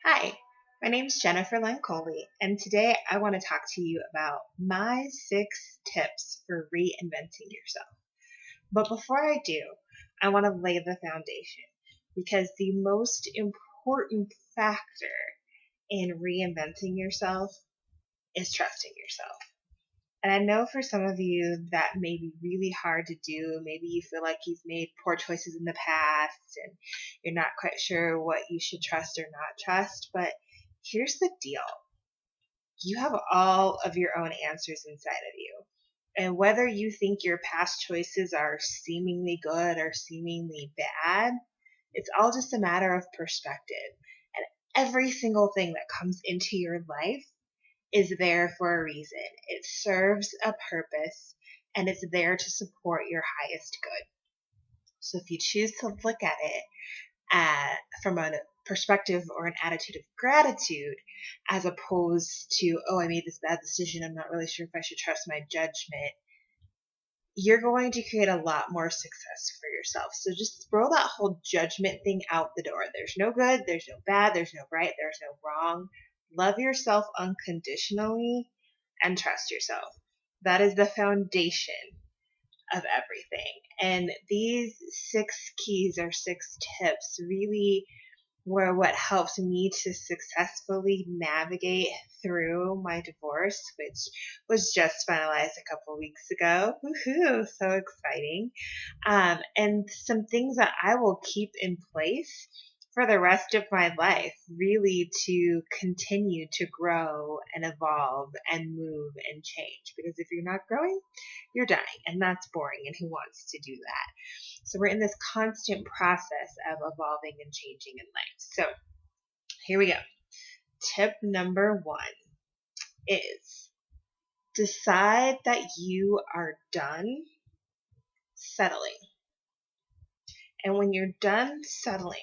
Hi, my name is Jennifer Coley, and today I want to talk to you about my 6 tips for reinventing yourself. But before I do, I want to lay the foundation because the most important factor in reinventing yourself is trusting yourself. And I know for some of you that may be really hard to do. Maybe you feel like you've made poor choices in the past and you're not quite sure what you should trust or not trust. But here's the deal: you have all of your own answers inside of you. And whether you think your past choices are seemingly good or seemingly bad, it's all just a matter of perspective. And every single thing that comes into your life is there for a reason. It serves a purpose and it's there to support your highest good. So if you choose to look at it from a perspective or an attitude of gratitude, as opposed to, oh, I made this bad decision, I'm not really sure if I should trust my judgment, you're going to create a lot more success for yourself. So just throw that whole judgment thing out the door. There's no good, there's no bad, there's no right, there's no wrong. Love yourself unconditionally and trust yourself. That is the foundation of everything. And these 6 keys or 6 tips really were what helped me to successfully navigate through my divorce, which was just finalized a couple weeks ago. Woohoo! So exciting. And some things that I will keep in place for the rest of my life, really to continue to grow and evolve and move and change. Because if you're not growing, you're dying, and that's boring, and who wants to do that? So we're in this constant process of evolving and changing in life. So here we go. Tip number 1 is decide that you are done settling. And when you're done settling,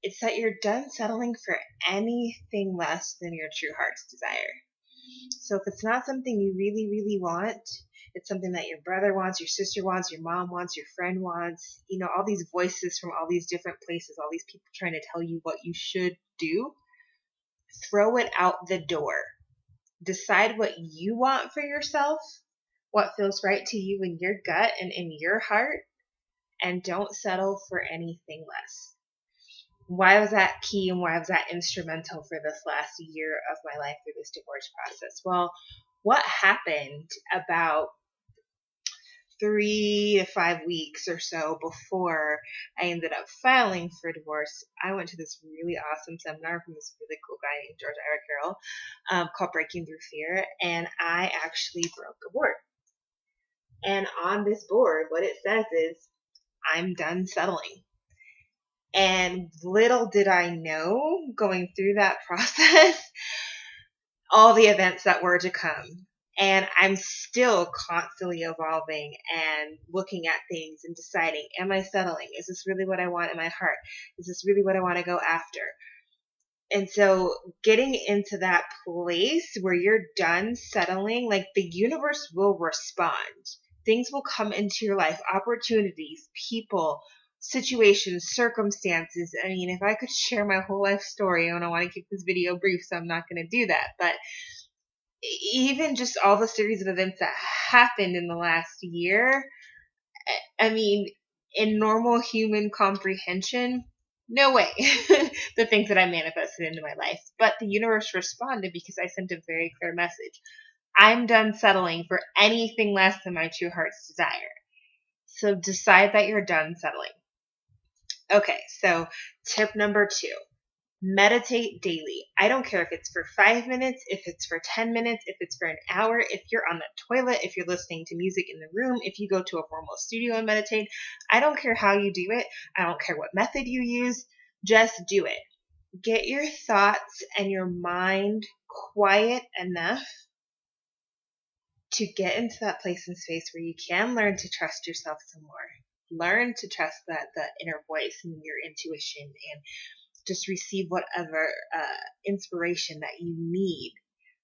it's that you're done settling for anything less than your true heart's desire. So if it's not something you really, really want, it's something that your brother wants, your sister wants, your mom wants, your friend wants, all these voices from all these different places, all these people trying to tell you what you should do, throw it out the door. Decide what you want for yourself, what feels right to you in your gut and in your heart, and don't settle for anything less. Why was that key and why was that instrumental for this last year of my life through this divorce process? Well, what happened about 3 to 5 weeks or so before I ended up filing for divorce, I went to this really awesome seminar from this really cool guy named George Carroll called Breaking Through Fear, and I actually broke a board. And on this board, what it says is, I'm done settling. And little did I know going through that process, all the events that were to come. And I'm still constantly evolving and looking at things and deciding, am I settling? Is this really what I want in my heart? Is this really what I want to go after? And so getting into that place where you're done settling, like the universe will respond. Things will come into your life, opportunities, people, situations, circumstances. I mean, if I could share my whole life story, I don't want to keep this video brief, so I'm not going to do that. But even just all the series of events that happened in the last year, I mean, in normal human comprehension, no way the things that I manifested into my life. But the universe responded because I sent a very clear message. I'm done settling for anything less than my true heart's desire. So decide that you're done settling. Okay, so tip number 2. Meditate daily. I don't care if it's for 5 minutes, if it's for 10 minutes, if it's for an hour, if you're on the toilet, if you're listening to music in the room, if you go to a formal studio and meditate. I don't care how you do it. I don't care what method you use. Just do it. Get your thoughts and your mind quiet enough to get into that place and space where you can learn to trust yourself some more. Learn to trust the inner voice and your intuition, and just receive whatever inspiration that you need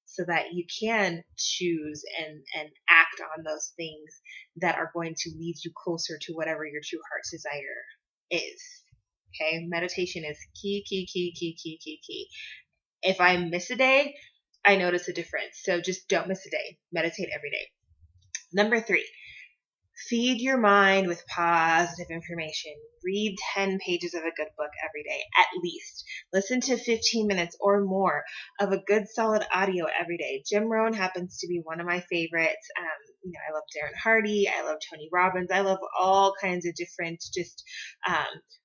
so that you can choose and act on those things that are going to lead you closer to whatever your true heart's desire is. Okay, meditation is key, key, key, key, key, key, key. If I miss a day, I notice a difference. So just don't miss a day. Meditate every day. Number 3, feed your mind with positive information. Read 10 pages of a good book every day, at least. Listen to 15 minutes or more of a good solid audio every day. Jim Rohn happens to be one of my favorites. I love Darren Hardy. I love Tony Robbins. I love all kinds of different, just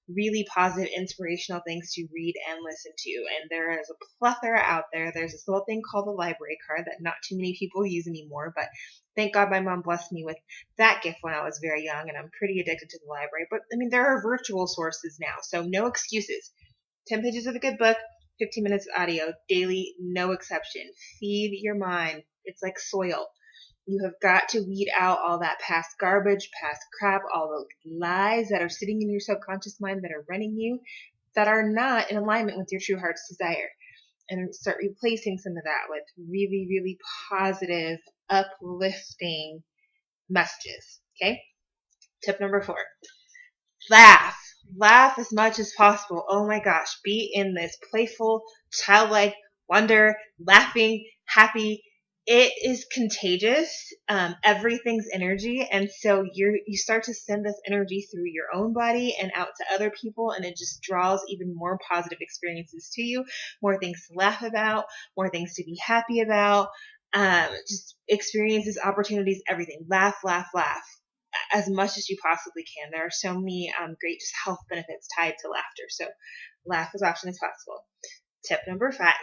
really positive, inspirational things to read and listen to. And there is a plethora out there. There's this little thing called the library card that not too many people use anymore, but thank God my mom blessed me with that gift when I was very young, and I'm pretty addicted to the library. But I mean, there are virtual sources now, so no excuses. 10 pages of a good book, 15 minutes of audio, daily, no exception. Feed your mind. It's like soil. You have got to weed out all that past garbage, past crap, all the lies that are sitting in your subconscious mind that are running you, that are not in alignment with your true heart's desire. And start replacing some of that with really, really positive, uplifting messages. Okay? Tip number 4. Laugh. Laugh as much as possible. Oh my gosh. Be in this playful, childlike wonder, laughing, happy. It is contagious. Everything's energy. And so you start to send this energy through your own body and out to other people. And it just draws even more positive experiences to you, more things to laugh about, more things to be happy about. Just experiences, opportunities, everything. Laugh, laugh, laugh as much as you possibly can. There are so many great just health benefits tied to laughter. So laugh as often as possible. Tip number 5.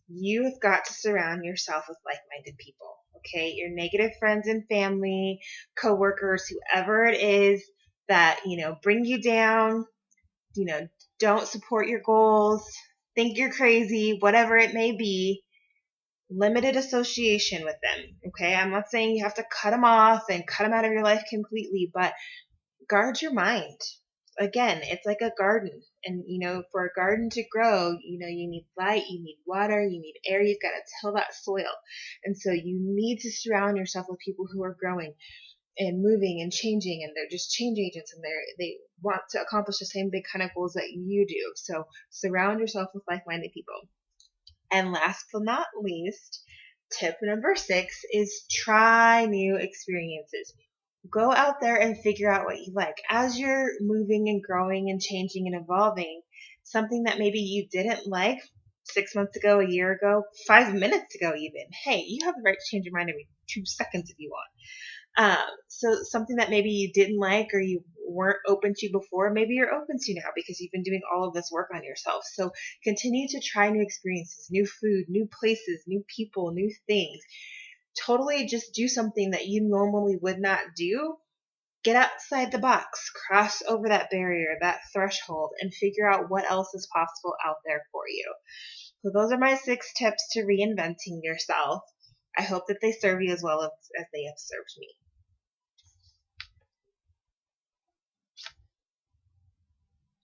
You have got to surround yourself with like-minded people. Okay, your negative friends and family, coworkers, whoever it is that bring you down, don't support your goals, think you're crazy, whatever it may be. Limited association with them. Okay, I'm not saying you have to cut them off and cut them out of your life completely, but guard your mind. Again, it's like a garden, and for a garden to grow, you need light, you need water, you need air. You've got to till that soil, and so you need to surround yourself with people who are growing and moving and changing, and they're just change agents, and they want to accomplish the same big kind of goals that you do. So surround yourself with like-minded people. And last but not least, tip number 6 is try new experiences. Go out there and figure out what you like. As you're moving and growing and changing and evolving, something that maybe you didn't like 6 months ago, a year ago, 5 minutes ago even, hey, you have the right to change your mind every 2 seconds if you want. So something that maybe you didn't like or you weren't open to before, maybe you're open to now because you've been doing all of this work on yourself. So continue to try new experiences, new food, new places, new people, new things. Totally just do something that you normally would not do. Get outside the box, cross over that barrier, that threshold, and figure out what else is possible out there for you. So those are my 6 tips to reinventing yourself. I hope that they serve you as well as they have served me.